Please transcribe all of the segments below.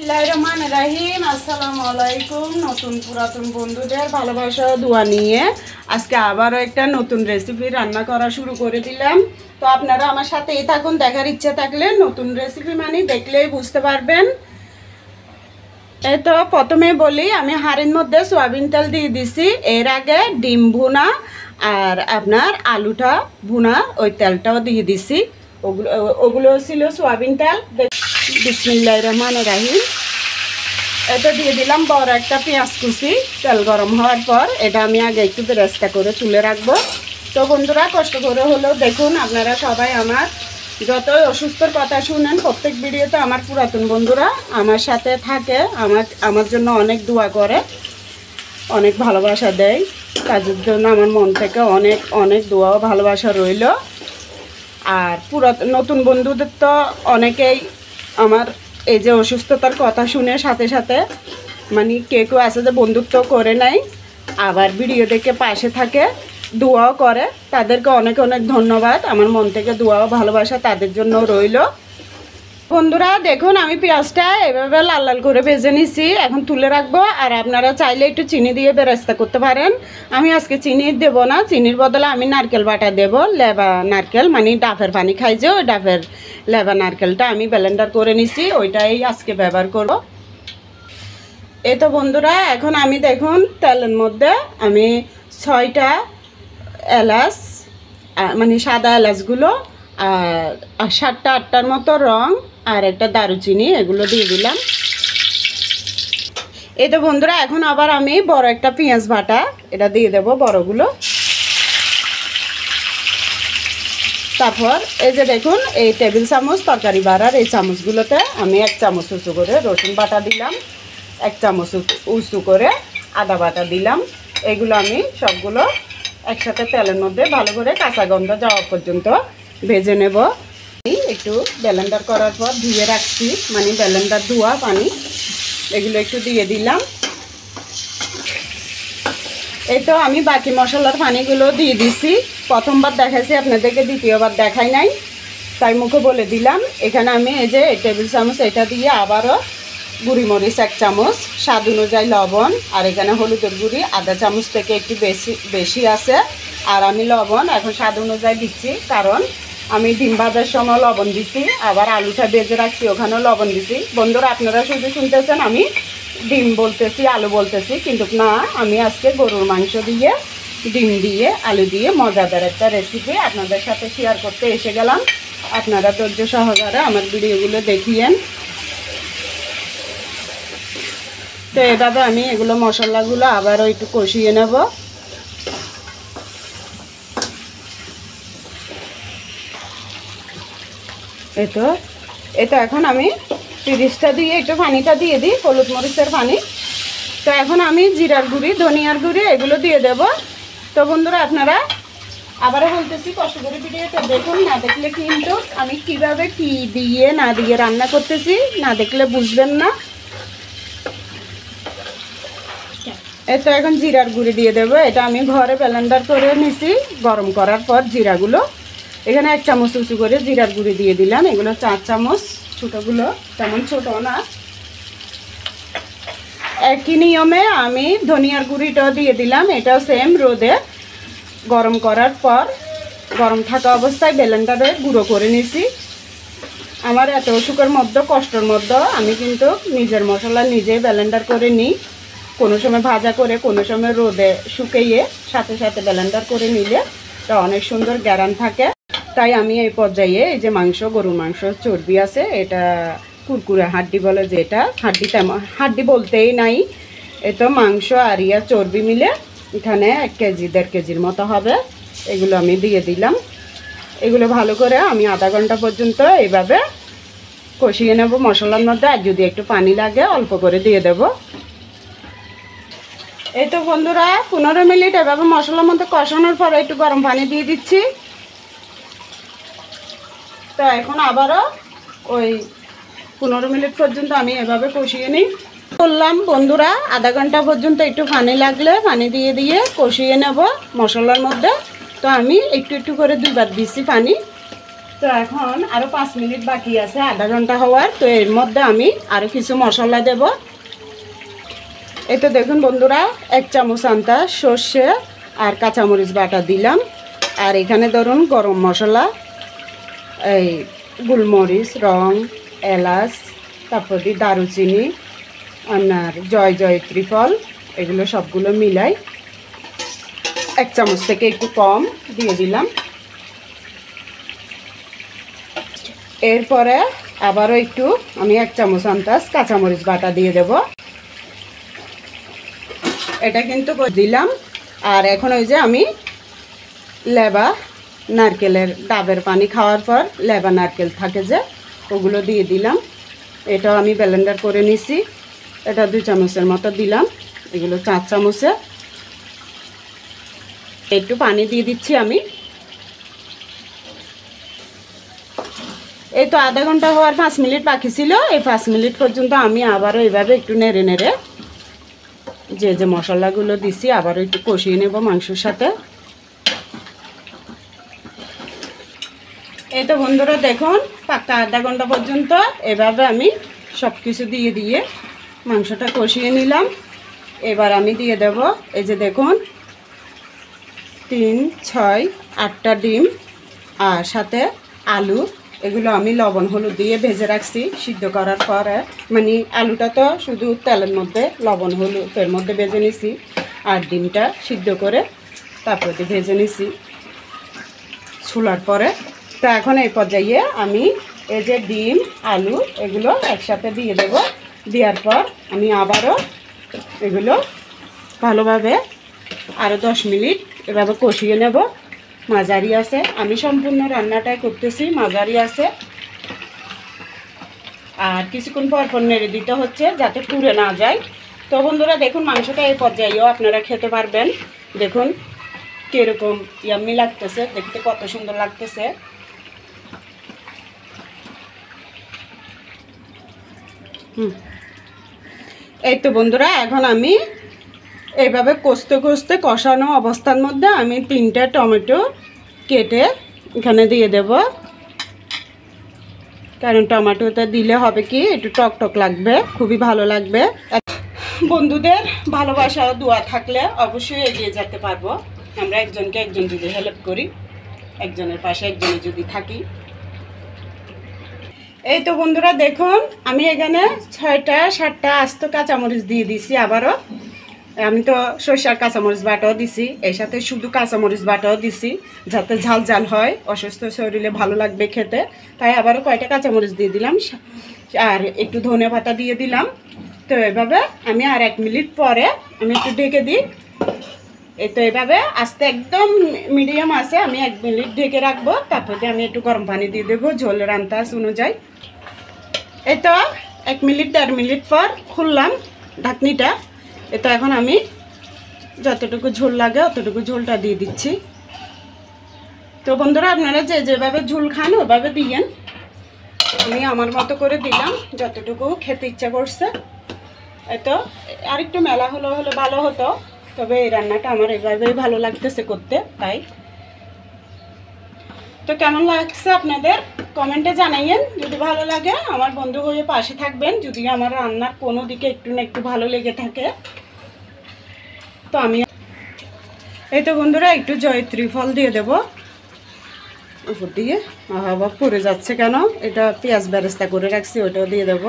বিসমিল্লাহির রহমানির রহিম। আসসালামু আলাইকুম। নতুন পুরাতন বন্ধুদের ভালোবাসা দোয়া নিয়ে আজকে আবারও একটা নতুন রেসিপি রান্না করা শুরু করে দিলাম। তো আপনারা আমার সাথেই থাকুন। দেখার ইচ্ছে থাকলে নতুন রেসিপি মানে দেখলেই বুঝতে পারবেন। এই তো প্রথমে বলি, আমি হাঁড়ির মধ্যে সয়াবিন তেল দিয়ে দিছি। এর আগে ডিম ভুনা আর আপনার আলুটা ভুনা ওই তেলটাও দিয়ে দিছি। ওগুলো ছিল সয়াবিন তেল। বিসমিল্লাহির রহমানির রহিম। এটা দিয়ে দিলাম বড় একটা পেঁয়াজ কুচি। তেল গরম হওয়ার পর এটা আমি আগে একটু বেরেস্তা করে তুলে রাখবো। তো বন্ধুরা, কষ্ট করে হলেও দেখুন, আপনারা সবাই আমার যতই অসুস্থর কথা শুনেন, প্রত্যেক ভিডিওতে আমার পুরাতন বন্ধুরা আমার সাথে থাকে, আমার জন্য অনেক দোয়া করে, অনেক ভালোবাসা দেয়। কাজের জন্য আমার মন থেকে অনেক অনেক দোয়া ও ভালোবাসা রইল। আর নতুন বন্ধুদের তো অনেকেই আমার এই যে অসুস্থতার কথা শুনে সাথে সাথে মানে কেউ আছে যে বন্ধুত্ব করে নাই, আবার ভিডিও দেখে পাশে থাকে, দোয়াও করে। তাদেরকে অনেক অনেক ধন্যবাদ। আমার মন থেকে দোয়াও ভালোবাসা তাদের জন্য রইল। বন্ধুরা দেখুন, আমি পেঁয়াজটা এভাবে লাল লাল করে ভেজে নিছি। এখন তুলে রাখবো। আর আপনারা চাইলে একটু চিনি দিয়ে বেরেস্তা করতে পারেন। আমি আজকে চিনি দেব না, চিনির বদলে আমি নারকেল বাটা দেব। লেবা নারকেল মানে ডাবের পানি খাই যে, ওই ডাবের লেবা নারকেলটা আমি ব্লেন্ডার করে নিছি, ওইটাই আজকে ব্যবহার করব। এই তো বন্ধুরা, এখন আমি দেখুন তেলের মধ্যে আমি 6টা এলাচ মানে সাদা এলাচগুলো আর 7টা 8টার মতো রং আর একটা দারুচিনি এগুলো দিয়ে দিলাম। এই তো বন্ধুরা, এখন আবার আমি বড় একটা পেঁয়াজ বাটা এটা দিয়ে দেব বড়গুলো। তারপর এই যে দেখুন, এই টেবিল চামচ তরকারি বাড়ার এই চামচগুলোতে আমি 1 চামচ উঁচু করে রসুন বাটা দিলাম, 1 চামচ উঁচু করে আদা বাটা দিলাম। এগুলো আমি সবগুলো একসাথে তেলের মধ্যে ভালো করে কাঁচা গন্ধ যাওয়া পর্যন্ত ভেজে নেব। একটু ব্লেন্ডার করার পর ধুয়ে রাখছি, মানে ব্লেন্ডার ধোয়া পানি, এগুলো একটু দিয়ে দিলাম। এই তো আমি বাকি মশলার পানিগুলো দিয়ে দিছি। প্রথমবার দেখাইছি আপনাদেরকে, দ্বিতীয়বার দেখাই নাই, তাই মুখে বলে দিলাম। এখানে আমি এই যে টেবিল চামচ এটা দিয়ে আবারও গুঁড়িমরিচ 1 চামচ, স্বাদ অনুযায়ী লবণ, আর এখানে হলুদের গুঁড়ি আধা চামচ থেকে একটু বেশি আছে। আর আমি লবণ এখন স্বাদ অনুযায়ী দিচ্ছি, কারণ আমি ডিম ভাজার সময় লবণ দিছি, আবার আলুটা ভেজে রাখছি ওখানেও লবণ দিছি। বন্ধুরা আপনারা শুধু শুনতেছেন আমি ডিম বলতেছি আলু বলতেছি, কিন্তু না, আমি আজকে গরুর মাংস দিয়ে ডিম দিয়ে আলু দিয়ে মজাদার একটা রেসিপি আপনাদের সাথে শেয়ার করতে এসে গেলাম। আপনারা ধৈর্য সহকারে আমার ভিডিওগুলো দেখিয়েন। তো এভাবে আমি এগুলো মশলাগুলো আবারও একটু কষিয়ে নেব। এটা এখন আমি 30টা দিয়ে একটু পানিটা দিয়ে দিই, হলুদ মরিচের পানি। তো এখন আমি জিরার গুঁড়ি ধনিয়ার গুঁড়ি এগুলো দিয়ে দেব। তো বন্ধুরা আপনারা আবারও বলতেছি, কষ্ট করে ভিডিওটা দেখুন, না দেখলে কিন্তু আমি কিভাবে কি দিয়ে না দিয়ে রান্না করতেছি না দেখলে বুঝবেন না। এই তো এখন জিরার গুঁড়ি দিয়ে দেবো। এটা আমি ঘরে ব্লেন্ডার করে নিছি গরম করার পর জিরাগুলো। এখানে 1 চামচ উঁচু করে জিরার গুঁড়ি দিয়ে দিলাম। এগুলো 4 চামচ, ছোটোগুলো তেমন ছোটো না। একই নিয়মে আমি ধনিয়ার গুঁড়িটাও দিয়ে দিলাম। এটাও সেম রোদে গরম করার পর গরম থাকা অবস্থায় ব্লেন্ডারে গুঁড়ো করে নিছি। আমার এত অসুখের মধ্যে কষ্টের মধ্যে আমি কিন্তু নিজের মশলা নিজেই ব্লেন্ডার করে নিই। কোনো সময় ভাজা করে, কোনো সময় রোদে শুকিয়ে সাথে সাথে ব্লেন্ডার করে নিলে তা অনেক সুন্দর গ্যারান থাকে। তাই আমি এই পর্যায়ে এই যে মাংস, গরুর মাংস চর্বি আছে, এটা কুরকুরে হাড্ডি বলে, যেটা হাড্ডি তেমন হাড্ডি বলতেই নাই, এটা মাংস আর চর্বি মিলে এখানে 1 কেজি 1.5 কেজির মতো হবে। এগুলো আমি দিয়ে দিলাম। এগুলো ভালো করে আমি আধা ঘন্টা পর্যন্ত এইভাবে কষিয়ে নেব মশলার মধ্যে। আর যদি একটু পানি লাগে অল্প করে দিয়ে দেব। এই তো বন্ধুরা 15 মিনিট এভাবে মশলার মধ্যে কষানোর পরে একটু গরম পানি দিয়ে দিচ্ছি। তো এখন আবারও ওই 15 মিনিট পর্যন্ত আমি এভাবে কষিয়ে নিই। করলাম বন্ধুরা, আধা ঘন্টা পর্যন্ত একটু পানি লাগলে পানি দিয়ে দিয়ে কষিয়ে নেব মশলার মধ্যে। তো আমি একটু একটু করে 2বার দিচ্ছি পানি। তো এখন আরও 5 মিনিট বাকি আছে, আধা ঘন্টা হওয়ার। তো এর মধ্যে আমি আরও কিছু মশলা দেব। এই তো দেখুন বন্ধুরা, 1 চামচ আন্তা সর্ষে আর কাঁচামরিচ বাটা দিলাম। আর এখানে ধরুন গরম মশলা, এই গোলমরিচ, রং, এলাচ, তারপর দিয়ে দারুচিনি, আপনার জয়ত্রী ফল, এগুলো সবগুলো মিলাই 1 চামচ থেকে একটু কম দিয়ে দিলাম। এরপরে আবারও একটু আমি 1 চামচ আন্দাজ কাঁচামরিচ বাটা দিয়ে দেব। এটা কিন্তু দিলাম। আর এখন ওই যে আমি লেবা নারকেলের ডাবের পানি খাওয়ার পর লেবা নারকেল থাকে যে, ওগুলো দিয়ে দিলাম। এটাও আমি ব্লেন্ডার করে নিছি। এটা 2 চামচের মতো দিলাম, এগুলো 4 চামচে। একটু পানি দিয়ে দিচ্ছি আমি। এই তো আধা ঘন্টা হওয়ার 5 মিনিট বাকি ছিল। এই 5 মিনিট পর্যন্ত আমি আবারও এইভাবে একটু নেড়ে নেড়ে যে মশলাগুলো দিছি আবারও একটু কষিয়ে নেব মাংসের সাথে। এই তো বন্ধুরা দেখুন, পাক্কা আধা ঘন্টা পর্যন্ত এভাবে আমি সব কিছু দিয়ে দিয়ে মাংসটা কষিয়ে নিলাম। এবার আমি দিয়ে দেব, এই যে দেখুন 3, 6, 8টা ডিম আর সাথে আলু। এগুলো আমি লবণ হলুদ দিয়ে ভেজে রাখছি সিদ্ধ করার পরে। মানে আলুটা তো শুধু তেলের মধ্যে লবণ হলুদের মধ্যে ভেজে নিছি, আর ডিমটা সিদ্ধ করে তারপরে ভেজে নিছি ছুলার পরে। তো এখন এই পর্যায়ে আমি এই যে ডিম আলু এগুলো একসাথে দিয়ে দেব। দেওয়ার পর আমি আবারও এগুলো ভালোভাবে আরও 10 মিনিট এভাবে কষিয়ে নেব। মাঝারি আছে, আমি সম্পূর্ণ রান্নাটাই করতেছি মাঝারি আছে। আর কিছুক্ষণ পর পর নেড়ে দিতে হচ্ছে যাতে পুড়ে না যায়। তো বন্ধুরা দেখুন, মাংসটা এই পর্যায়েও আপনারা খেতে পারবেন। দেখুন কীরকম ইয়াম্মি লাগতেছে, দেখতে কত সুন্দর লাগতেছে। এই তো বন্ধুরা, এখন আমি এইভাবে কষতে কষতে কষানো অবস্থার মধ্যে আমি 3টা টমেটো কেটে এখানে দিয়ে দেব। কারণ টমেটোটা দিলে হবে কি একটু টক টক লাগবে, খুবই ভালো লাগবে। বন্ধুদের ভালোবাসা ও দোয়া থাকলে অবশ্যই এগিয়ে যেতে পারবো। আমরা একজনকে একজন যদি হেল্প করি, একজনের পাশে একজনে যদি থাকি। এই তো বন্ধুরা দেখুন, আমি এখানে 6টা 7টা আস্ত কাঁচামরিচ দিয়ে দিছি। আবারও আমি তো সরষার কাঁচামরিচ বাটাও দিছি, এর সাথে শুধু কাঁচামরিচ বাটাও দিছি যাতে ঝাল ঝাল হয়, অসুস্থ শরীরে ভালো লাগবে খেতে। তাই আবারও কয়টা কাঁচামরিচ দিয়ে দিলাম আর একটু ধনে পাতা দিয়ে দিলাম। তো এভাবে আমি আর 1 মিনিট পরে আমি একটু ঢেকে দিই। এই তো এভাবে আস্তে একদম মিডিয়াম আছে আমি 1 মিনিট ঢেকে রাখবো। তারপরে আমি একটু গরম পানি দিয়ে দেবো ঝোলের আন্দাজ অনুযায়ী। এই তো 1 মিনিট 1.5 মিনিট পর খুললাম ঢাকনিটা। এই তো এখন আমি যতটুকু ঝোল লাগে অতটুকু ঝোলটা দিয়ে দিচ্ছি। তো বন্ধুরা আপনারা যেভাবে ঝোল খান ওভাবে দিয়েন। আমি আমার মতো করে দিলাম যতটুকু খেতে ইচ্ছা করছে। এই তো আরেকটু মেলা হলে ভালো হতো, তবে এই রান্নাটা আমার এভাবেই ভালো লাগতেছে করতে। তাই তো কেমন লাগছে আপনাদের কমেন্টে জানাইয়েন। যদি ভালো লাগে আমার বন্ধু হয়ে পাশে থাকবেন। যদি আমার রান্নার কোনো দিকে একটু না একটু ভালো লেগে থাকে তো আমি এই তো বন্ধুরা একটু জয়ত্রী ফল দিয়ে দেব উপর দিয়ে। বাবা পড়ে যাচ্ছে কেন, এটা পেঁয়াজ বেরেস্তা করে রাখছি, ওটাও দিয়ে দেব।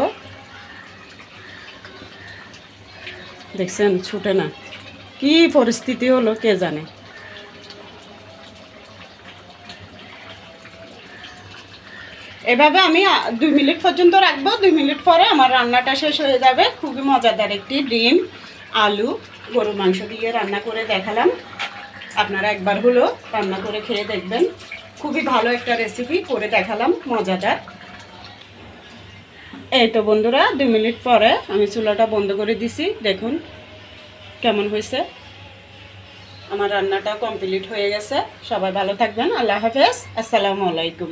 দেখছেন ছুটে না, কি পরিস্থিতি হলো কে জানে। এভাবে আমি 2 মিনিট পর্যন্ত রাখবো। 2 মিনিট পরে আমার রান্নাটা শেষ হয়ে যাবে। খুবই মজাদার একটি ডিম আলু গরুর মাংস দিয়ে রান্না করে দেখালাম। আপনারা একবার হলো রান্না করে খেয়ে দেখবেন, খুবই ভালো একটা রেসিপি করে দেখালাম, মজাদার। এই তো বন্ধুরা 2 মিনিট পরে আমি চুলাটা বন্ধ করে দিছি। দেখুন কেমন হয়েছে, আমার রান্নাটা কমপ্লিট হয়ে গেছে। সবাই ভালো থাকবেন। আল্লাহ হাফেজ, আসসালামু আলাইকুম।